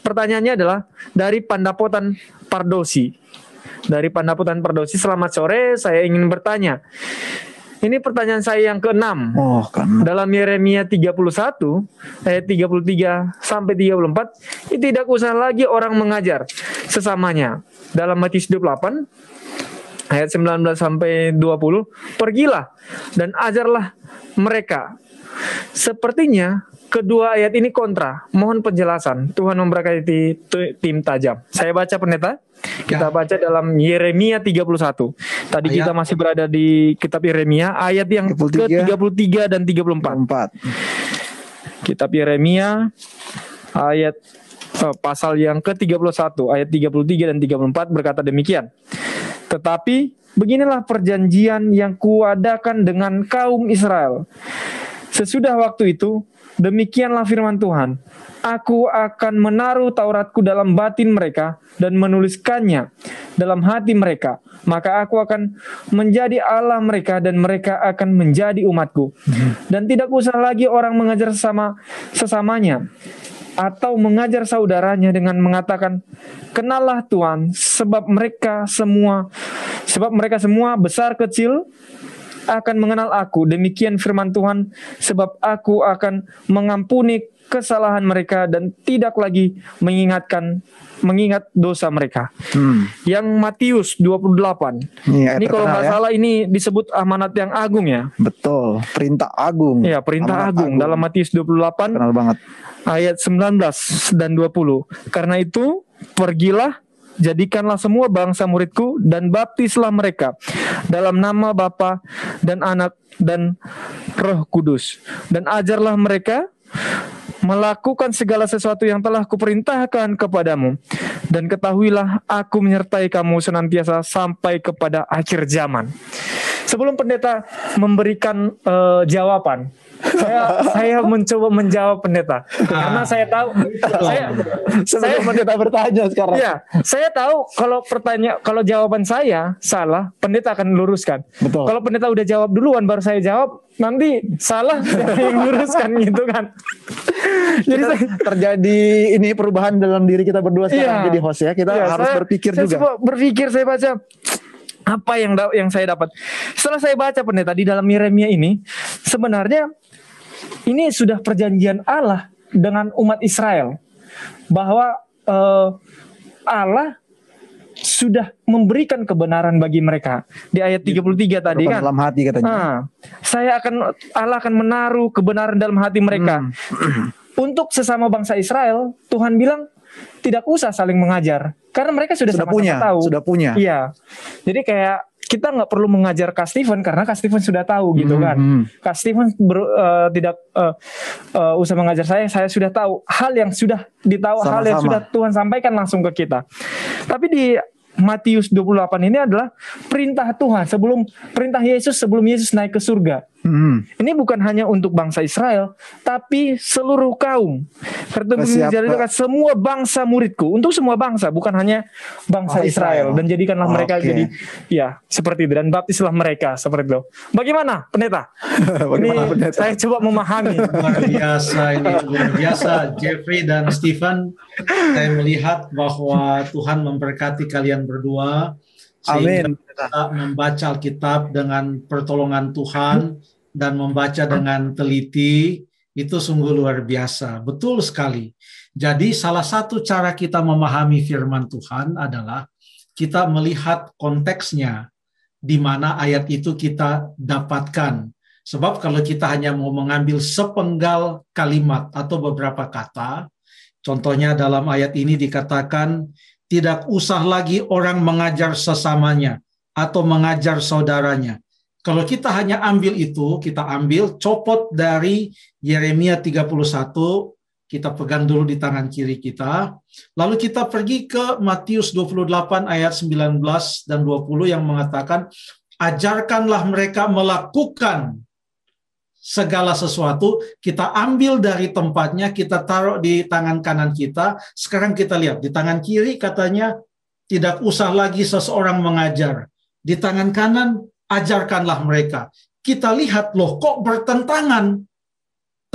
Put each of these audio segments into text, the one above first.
pertanyaannya adalah dari Pandapotan Pardosi. Dari Pandapotan Pardosi, selamat sore, saya ingin bertanya. Ini pertanyaan saya yang ke-6. Dalam Yeremia 31 ayat 33 sampai 34, tidak usah lagi orang mengajar sesamanya. Dalam Matius 28 ayat 19 sampai 20, pergilah dan ajarlah mereka. Sepertinya kedua ayat ini kontra. Mohon penjelasan. Tuhan memberkati tim tajam. Saya baca, pendeta. Kita baca dalam Yeremia 31. Tadi kita masih berada di kitab Yeremia ayat yang ke-33 dan 34. Kitab Yeremia ayat pasal yang ke-31 ayat 33 dan 34 berkata demikian. Tetapi beginilah perjanjian yang kuadakan dengan kaum Israel. Sesudah waktu itu, demikianlah firman Tuhan. Aku akan menaruh Tauratku dalam batin mereka dan menuliskannya dalam hati mereka. Maka aku akan menjadi Allah mereka dan mereka akan menjadi umatku. Dan tidak usah lagi orang mengajar sesamanya atau mengajar saudaranya dengan mengatakan, kenallah Tuhan, sebab mereka semua besar kecil akan mengenal aku. Demikian firman Tuhan, sebab aku akan mengampuni kesalahan mereka dan tidak lagi mengingat dosa mereka. Yang Matius 28. Ini kalau nggak salah ini disebut amanat yang agung ya. Betul, perintah agung. Ya, perintah agung dalam Matius 28. Kenal banget. Ayat 19 dan 20. Karena itu, pergilah, jadikanlah semua bangsa muridku dan baptislah mereka dalam nama Bapa dan Anak dan Roh Kudus, dan ajarlah mereka melakukan segala sesuatu yang telah kuperintahkan kepadamu, dan ketahuilah aku menyertai kamu senantiasa sampai kepada akhir zaman. Sebelum pendeta memberikan jawaban, saya mencoba menjawab pendeta karena saya tahu saya pendeta bertanya sekarang. Ya, saya tahu kalau jawaban saya salah, pendeta akan luruskan. Betul. Kalau pendeta udah jawab duluan baru saya jawab, nanti salah siapa yang luruskan gitu kan. Jadi terjadi ini perubahan dalam diri kita berdua sekarang jadi host ya. Kita harus berpikir juga. Saya baca apa yang saya dapat. Setelah saya baca pendeta di dalam Yeremia ini, sebenarnya ini sudah perjanjian Allah dengan umat Israel bahwa Allah sudah memberikan kebenaran bagi mereka. Di ayat 33 tadi kan. Dalam hati katanya. Allah akan menaruh kebenaran dalam hati mereka. Untuk sesama bangsa Israel, Tuhan bilang tidak usah saling mengajar karena mereka sudah sama-sama tahu. Sudah punya. Iya. Jadi kayak kita nggak perlu mengajar Kak Stephen karena Kak Stephen sudah tahu gitu kan. Kak Stephen tidak usah mengajar saya sudah tahu hal yang sudah ditahu, hal yang sudah Tuhan sampaikan langsung ke kita. Tapi di Matius 28 ini adalah perintah Tuhan perintah Yesus sebelum Yesus naik ke surga. Ini bukan hanya untuk bangsa Israel, tapi seluruh kaum. Jadikan semua bangsa muridku, untuk semua bangsa, bukan hanya bangsa Israel. Dan jadikanlah mereka jadi seperti itu, dan baptislah mereka seperti itu. Bagaimana pendeta? Pendeta? Saya coba memahami. Luar biasa Jeffrey dan Stephen. Saya melihat bahwa Tuhan memberkati kalian berdua sehingga kita membaca Alkitab dengan pertolongan Tuhan dan membaca dengan teliti, itu sungguh luar biasa. Betul sekali. Jadi salah satu cara kita memahami firman Tuhan adalah kita melihat konteksnya, di mana ayat itu kita dapatkan. Sebab kalau kita hanya mau mengambil sepenggal kalimat atau beberapa kata, contohnya dalam ayat ini dikatakan, tidak usah lagi orang mengajar sesamanya atau mengajar saudaranya. Kalau kita hanya ambil itu, kita ambil copot dari Yeremia 31, kita pegang dulu di tangan kiri kita, lalu kita pergi ke Matius 28 ayat 19 dan 20 yang mengatakan, ajarkanlah mereka melakukan segala sesuatu, kita ambil dari tempatnya, kita taruh di tangan kanan kita. Sekarang kita lihat, di tangan kiri katanya, tidak usah lagi seseorang mengajar. Di tangan kanan, ajarkanlah mereka. Kita lihat loh kok bertentangan.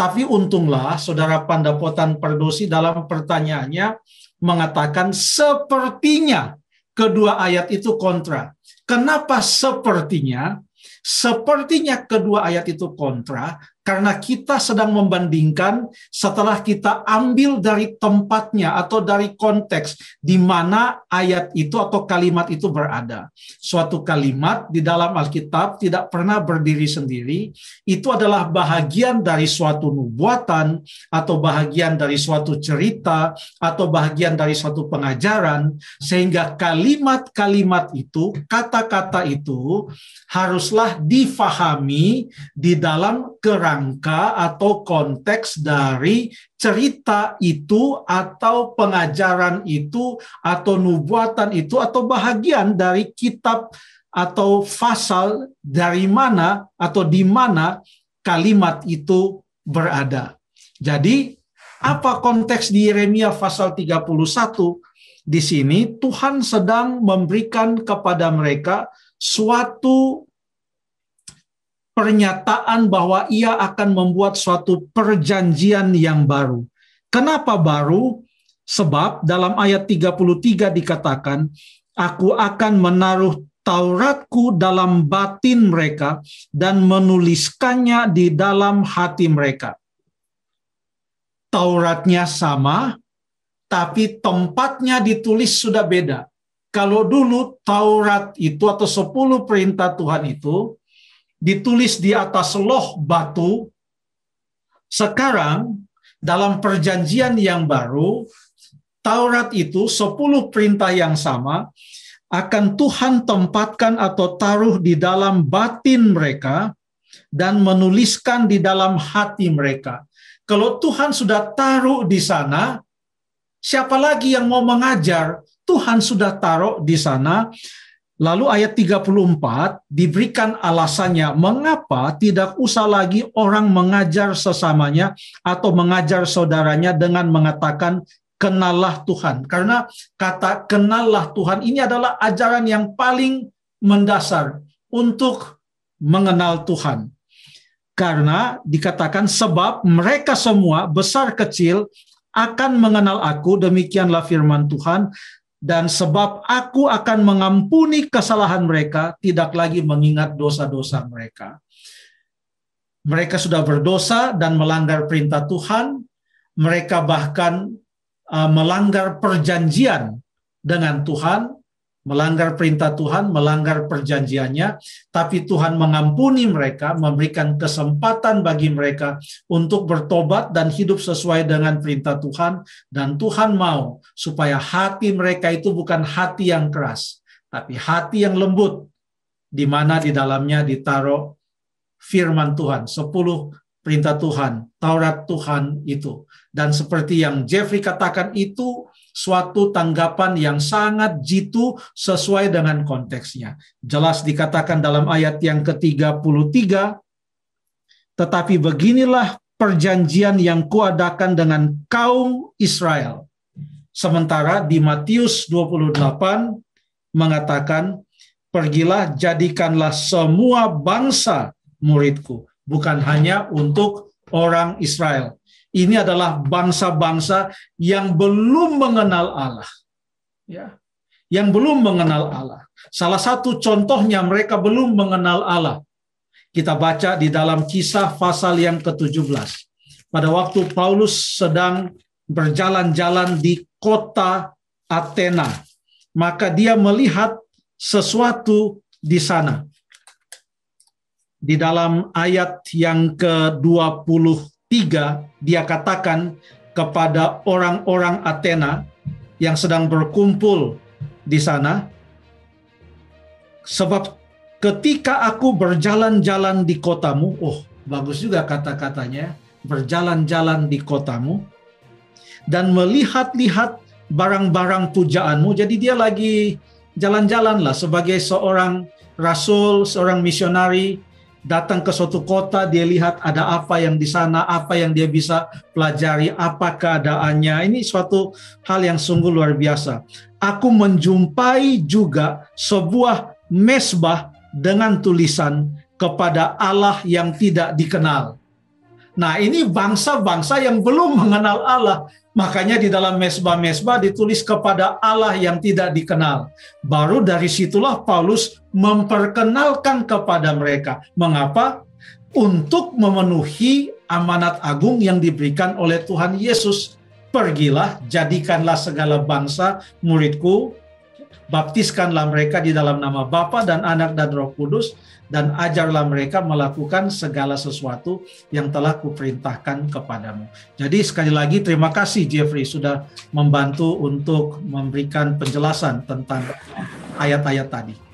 Tapi untunglah Saudara Pandapotan Pardosi dalam pertanyaannya mengatakan sepertinya kedua ayat itu kontra. Kenapa sepertinya? Sepertinya kedua ayat itu kontra, karena kita sedang membandingkan setelah kita ambil dari tempatnya atau dari konteks di mana ayat itu atau kalimat itu berada. Suatu kalimat di dalam Alkitab tidak pernah berdiri sendiri, itu adalah bahagian dari suatu nubuatan atau bahagian dari suatu cerita atau bahagian dari suatu pengajaran, sehingga kalimat-kalimat itu, kata-kata itu haruslah difahami di dalam kerangka atau konteks dari cerita itu atau pengajaran itu atau nubuatan itu atau bahagian dari kitab atau pasal dari mana atau di mana kalimat itu berada. Jadi apa konteks di Yeremia pasal 31? Di sini Tuhan sedang memberikan kepada mereka suatu pernyataan bahwa ia akan membuat suatu perjanjian yang baru. Kenapa baru? Sebab dalam ayat 33 dikatakan, aku akan menaruh Tauratku dalam batin mereka dan menuliskannya di dalam hati mereka. Tauratnya sama, tapi tempatnya ditulis sudah beda. Kalau dulu Taurat itu atau 10 perintah Tuhan itu ditulis di atas loh batu, sekarang dalam perjanjian yang baru, Taurat itu 10 perintah yang sama akan Tuhan tempatkan atau taruh di dalam batin mereka dan menuliskan di dalam hati mereka. Kalau Tuhan sudah taruh di sana, siapa lagi yang mau mengajar? Tuhan sudah taruh di sana. Lalu ayat 34 diberikan alasannya mengapa tidak usah lagi orang mengajar sesamanya atau mengajar saudaranya dengan mengatakan kenallah Tuhan. Karena kata kenallah Tuhan ini adalah ajaran yang paling mendasar untuk mengenal Tuhan. Karena dikatakan sebab mereka semua besar kecil akan mengenal aku, demikianlah firman Tuhan. Dan sebab aku akan mengampuni kesalahan mereka, tidak lagi mengingat dosa-dosa mereka. Mereka sudah berdosa dan melanggar perintah Tuhan. Mereka bahkan melanggar perjanjian dengan Tuhan, melanggar perintah Tuhan, melanggar perjanjiannya. Tapi Tuhan mengampuni mereka, memberikan kesempatan bagi mereka untuk bertobat dan hidup sesuai dengan perintah Tuhan. Dan Tuhan mau supaya hati mereka itu bukan hati yang keras, tapi hati yang lembut, di mana di dalamnya ditaruh firman Tuhan, 10 perintah Tuhan, Taurat Tuhan itu. Dan seperti yang Jeffrey katakan, itu suatu tanggapan yang sangat jitu sesuai dengan konteksnya. Jelas dikatakan dalam ayat yang ke-33, tetapi beginilah perjanjian yang kuadakan dengan kaum Israel. Sementara di Matius 28 mengatakan, pergilah jadikanlah semua bangsa muridku. Bukan hanya untuk orang Israel. Ini adalah bangsa-bangsa yang belum mengenal Allah. Ya, yang belum mengenal Allah. Salah satu contohnya mereka belum mengenal Allah. Kita baca di dalam Kisah pasal yang ke-17. Pada waktu Paulus sedang berjalan-jalan di kota Athena, maka dia melihat sesuatu di sana. Di dalam ayat yang ke-23, dia katakan kepada orang-orang Athena yang sedang berkumpul di sana, sebab ketika aku berjalan-jalan di kotamu, bagus juga kata-katanya, berjalan-jalan di kotamu, dan melihat-lihat barang-barang pujaanmu. Jadi dia lagi jalan-jalan lah sebagai seorang rasul, seorang misionari, datang ke suatu kota, dia lihat ada apa yang di sana, apa yang dia bisa pelajari, apa keadaannya. Ini suatu hal yang sungguh luar biasa. Aku menjumpai juga sebuah mezbah dengan tulisan kepada Allah yang tidak dikenal. Nah, ini bangsa-bangsa yang belum mengenal Allah. Makanya di dalam mesbah-mesbah ditulis kepada Allah yang tidak dikenal. Baru dari situlah Paulus memperkenalkan kepada mereka. Mengapa? Untuk memenuhi amanat agung yang diberikan oleh Tuhan Yesus. Pergilah, jadikanlah segala bangsa muridku, baptiskanlah mereka di dalam nama Bapa dan Anak dan Roh Kudus, dan ajarlah mereka melakukan segala sesuatu yang telah kuperintahkan kepadamu. Jadi sekali lagi terima kasih Jeffrey sudah membantu untuk memberikan penjelasan tentang ayat-ayat tadi.